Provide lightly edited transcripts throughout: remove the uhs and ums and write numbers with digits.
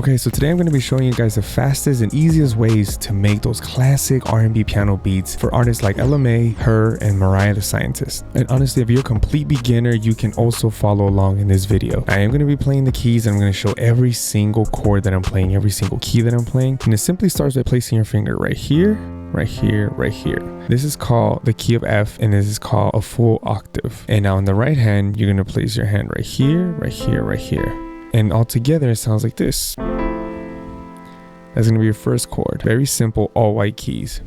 Okay, so today I'm going to be showing you guys the fastest and easiest ways to make those classic R&B piano beats for artists like Ella Mai, H.E.R, and Mariah the Scientist. And honestly, if you're a complete beginner, you can also follow along in this video. I am going to be playing the keys and I'm going to show every single chord that I'm playing, every single key that I'm playing. And it simply starts by placing your finger right here, right here, right here. This is called the key of F, and this is called a full octave. And now on the right hand, you're going to place your hand right here, right here, right here. And all together it sounds like this. That's going to be your first chord. Very simple, all white keys.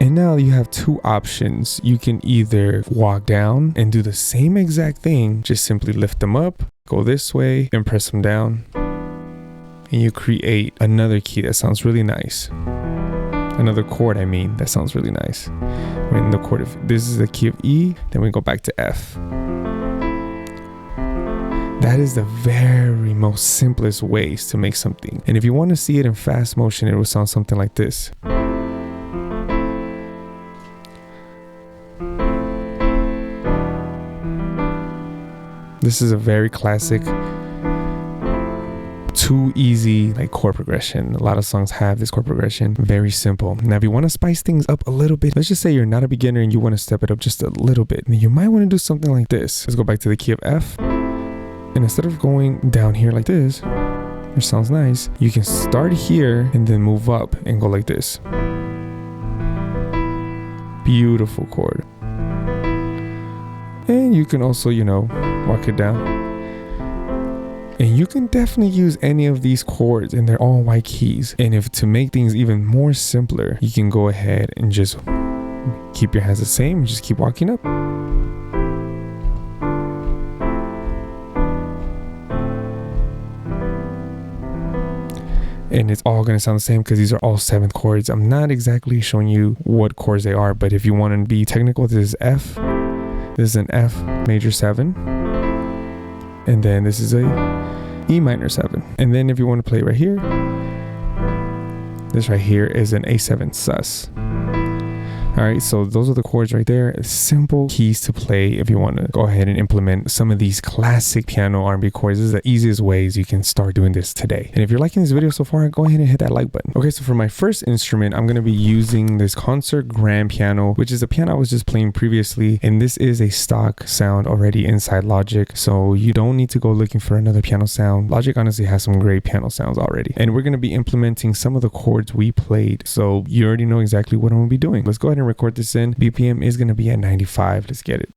And now you have two options. You can either walk down and do the same exact thing, just simply lift them up, go this way, and press them down. And you create another key that sounds really nice. Another chord, that sounds really nice. When the chord of this is the key of E, then we go back to F. That is the very most simplest ways to make something. And if you want to see it in fast motion, it will sound something like this. This is a very classic, too easy like chord progression. A lot of songs have this chord progression. Very simple. Now if you want to spice things up a little bit, let's just say you're not a beginner and you want to step it up just a little bit, then you might want to do something like this. Let's go back to the key of F. And instead of going down here like this, which sounds nice, you can start here and then move up and go like this. Beautiful chord. And you can also, walk it down. And you can definitely use any of these chords, and they're all white keys. And if to make things even more simpler, you can go ahead and just keep your hands the same and just keep walking up. And it's all going to sound the same because these are all seventh chords. I'm not exactly showing you what chords they are, but if you want to be technical, this is F. This is an F major 7. And then this is a E minor 7. And then if you want to play right here, this right here is an A7 sus. All right, so those are the chords right there. Simple keys to play if you want to go ahead and implement some of these classic piano R&B chords. This is the easiest ways you can start doing this today. And if you're liking this video so far, go ahead and hit that like button. Okay, so for my first instrument, I'm going to be using this concert grand piano, which is a piano I was just playing previously. And this is a stock sound already inside Logic, so you don't need to go looking for another piano sound. Logic honestly has some great piano sounds already. And we're going to be implementing some of the chords we played, so you already know exactly what I'm going to be doing. Let's go ahead and record this in. BPM is going to be at 95. Let's get it.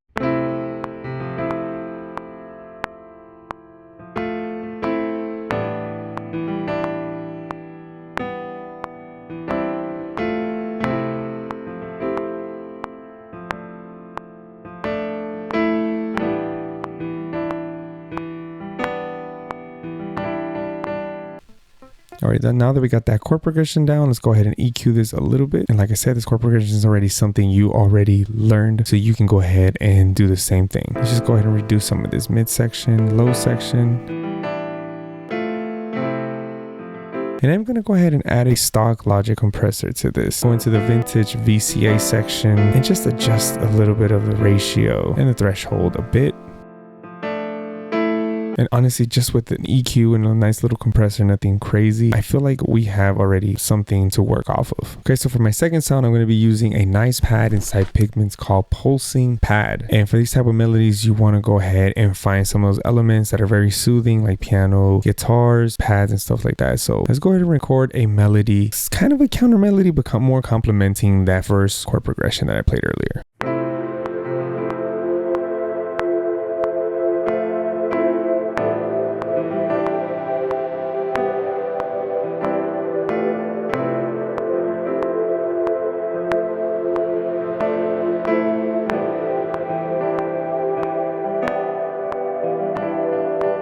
All right, now that we got that chord progression down, let's go ahead and EQ this a little bit. And like I said, this chord progression is already something you already learned, so you can go ahead and do the same thing. Let's just go ahead and reduce some of this midsection, low section. And I'm going to go ahead and add a stock Logic compressor to this. Go into the vintage VCA section and just adjust a little bit of the ratio and the threshold a bit. And honestly, just with an EQ and a nice little compressor, nothing crazy, I feel like we have already something to work off of. Okay, so for my second sound, I'm going to be using a nice pad inside Pigments called Pulsing Pad. And for these type of melodies, you want to go ahead and find some of those elements that are very soothing, like piano, guitars, pads, and stuff like that. So let's go ahead and record a melody. It's kind of a counter melody, but more complementing that first chord progression that I played earlier.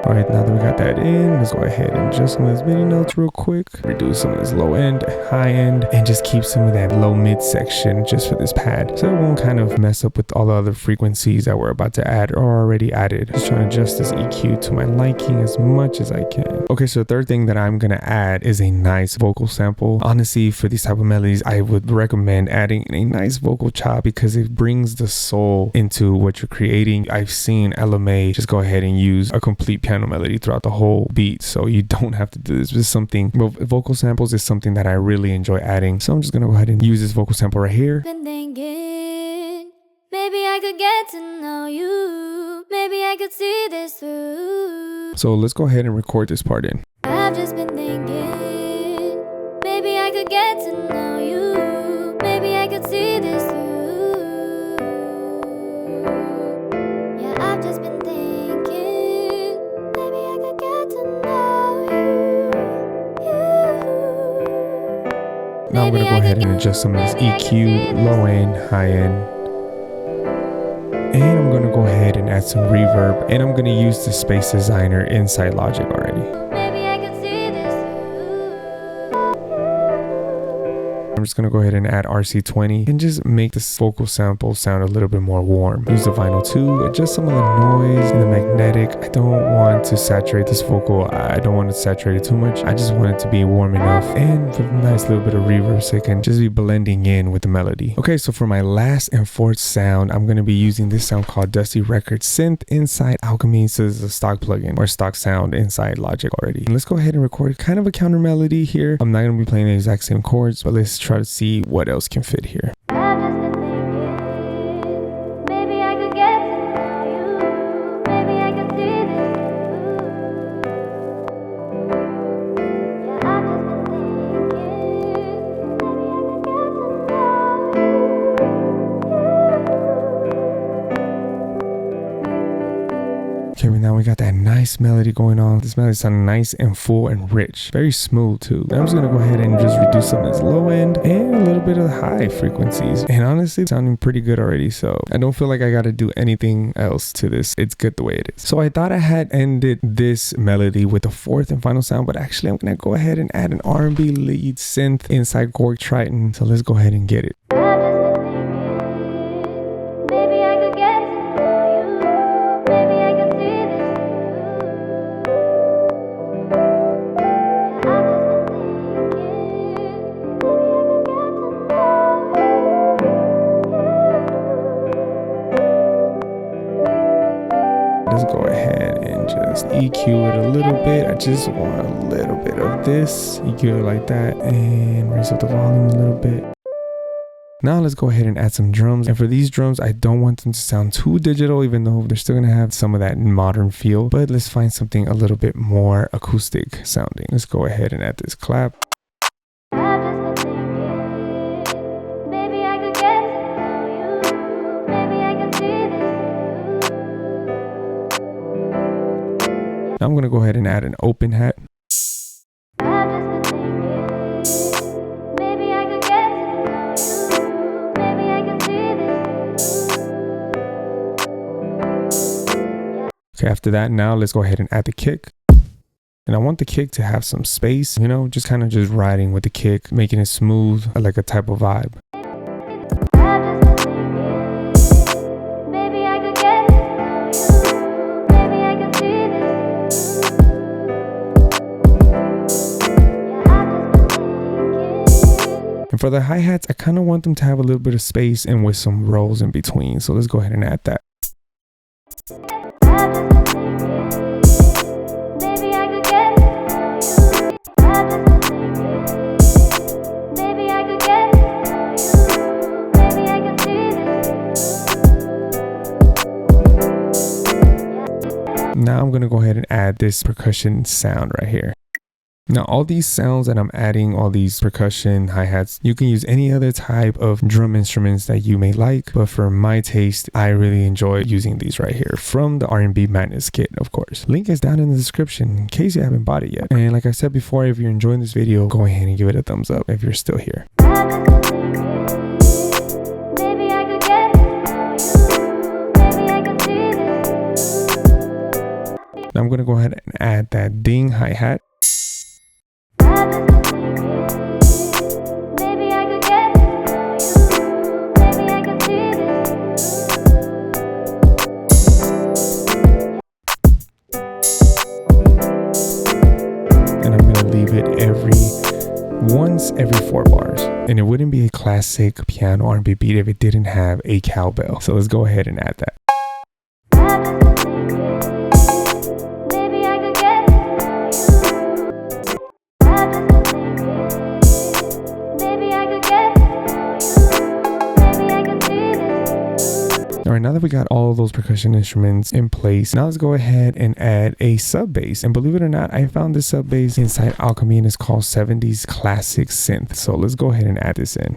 All right, now that we got that in, let's go ahead and adjust some of those MIDI notes real quick. Reduce some of this low end, high end, and just keep some of that low mid section just for this pad, so it won't kind of mess up with all the other frequencies that we're about to add or already added. Just trying to adjust this EQ to my liking as much as I can. Okay, so the third thing that I'm gonna add is a nice vocal sample. Honestly, for these type of melodies, I would recommend adding a nice vocal chop because it brings the soul into what you're creating. I've seen Ella Mai just go ahead and use a complete piano melody melody throughout the whole beat, so you don't have to do this. This is something, well, vocal samples is something that I really enjoy adding, so I'm just gonna go ahead and use this vocal sample right here. Been thinking, maybe I could get to know you, maybe I could see this through. So let's go ahead and record this part in. I've just been thinking, maybe I could get to know you, maybe I could see this through. Yeah, I've just been thinking, maybe I could get to know you. Now I'm gonna go ahead and adjust some of this EQ, low end, high end. And I'm gonna go ahead and add some reverb, and I'm gonna use the space designer inside Logic already. I'm just gonna go ahead and add RC20 and just make this vocal sample sound a little bit more warm. Use the vinyl too, adjust some of the noise and the magnetic. I don't want to saturate this vocal. I don't want to saturate it too much. I just want it to be warm enough and with a nice little bit of reverb so it can just be blending in with the melody. Okay, so for my last and fourth sound, I'm gonna be using this sound called Dusty Record Synth inside Alchemy. So this is a stock plugin or stock sound inside Logic already. And let's go ahead and record kind of a counter melody here. I'm not gonna be playing the exact same chords, but let's try to see what else can fit here. Okay, now we got that nice melody going on. This melody sounds nice and full and rich. Very smooth too. I'm just gonna go ahead and just reduce some of this low end and a little bit of high frequencies. And honestly, it's sounding pretty good already. So I don't feel like I gotta do anything else to this. It's good the way it is. So I thought I had ended this melody with the fourth and final sound, but actually I'm gonna go ahead and add an R&B lead synth inside Korg Triton. So let's go ahead and get it. Let's go ahead and just EQ it a little bit. I just want a little bit of this. EQ it like that and raise up the volume a little bit. Now let's go ahead and add some drums. And for these drums, I don't want them to sound too digital, even though they're still gonna have some of that modern feel. But let's find something a little bit more acoustic sounding. Let's go ahead and add this clap. Now I'm gonna go ahead and add an open hat. Okay, after that, now let's go ahead and add the kick. And I want the kick to have some space, you know, just kind of just riding with the kick, making it smooth, like a type of vibe. And for the hi-hats, I kind of want them to have a little bit of space and with some rolls in between. So let's go ahead and add that. Now I'm going to go ahead and add this percussion sound right here. Now all these sounds that I'm adding, all these percussion, hi-hats, you can use any other type of drum instruments that you may like, but for my taste, I really enjoy using these right here from the R&B Madness kit, of course. Link is down in the description in case you haven't bought it yet. And like I said before, if you're enjoying this video, go ahead and give it a thumbs up if you're still here. Now I'm going to go ahead and add that ding hi-hat. And I'm going to leave it once every 4 bars. And it wouldn't be a classic piano R&B beat if it didn't have a cowbell. So let's go ahead and add that. that we got all those percussion instruments in place, now let's go ahead and add a sub bass. And believe it or not, I found this sub bass inside Alchemy and it's called 70s Classic Synth. So let's go ahead and add this in.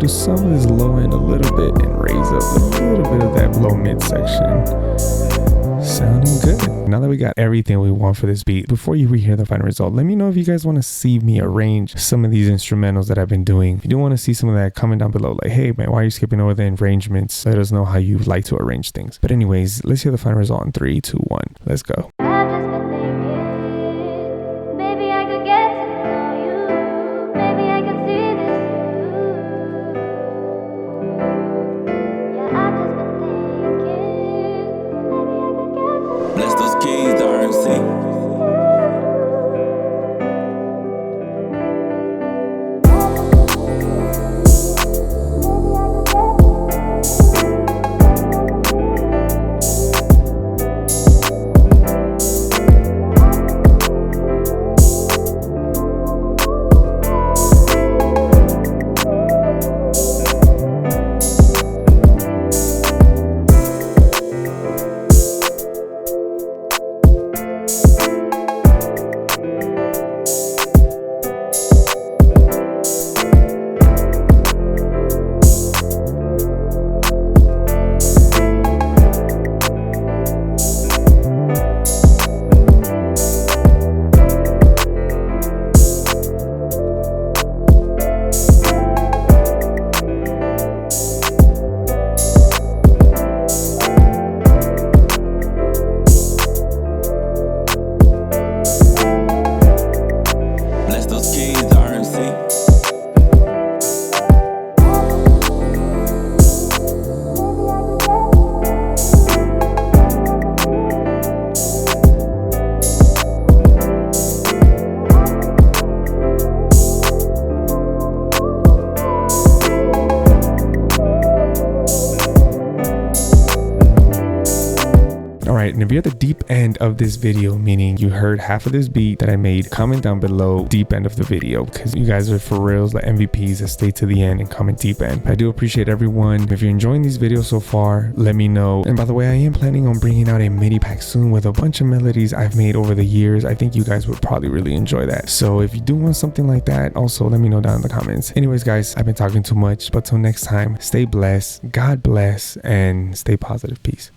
Some of this low end a little bit and raise up a little bit of that low mid section. Sounding good. Now that we got everything we want for this beat, before you rehear the final result, let me know if you guys want to see me arrange some of these instrumentals that I've been doing. If you do want to see some of that, comment down below like, hey man, why are you skipping over the arrangements? Let us know how you like to arrange things. But anyways, let's hear the final result in 3, 2, 1. Let's go. Bless those keys, the RMC. Alright, and if you're at the deep end of this video, meaning you heard half of this beat that I made, comment down below deep end of the video, because you guys are for reals, like MVPs that stay to the end and comment deep end. I do appreciate everyone. If you're enjoying these videos so far, let me know. And by the way, I am planning on bringing out a MIDI pack soon with a bunch of melodies I've made over the years. I think you guys would probably really enjoy that. So if you do want something like that, also let me know down in the comments. Anyways guys, I've been talking too much, but till next time, stay blessed, God bless, and stay positive. Peace.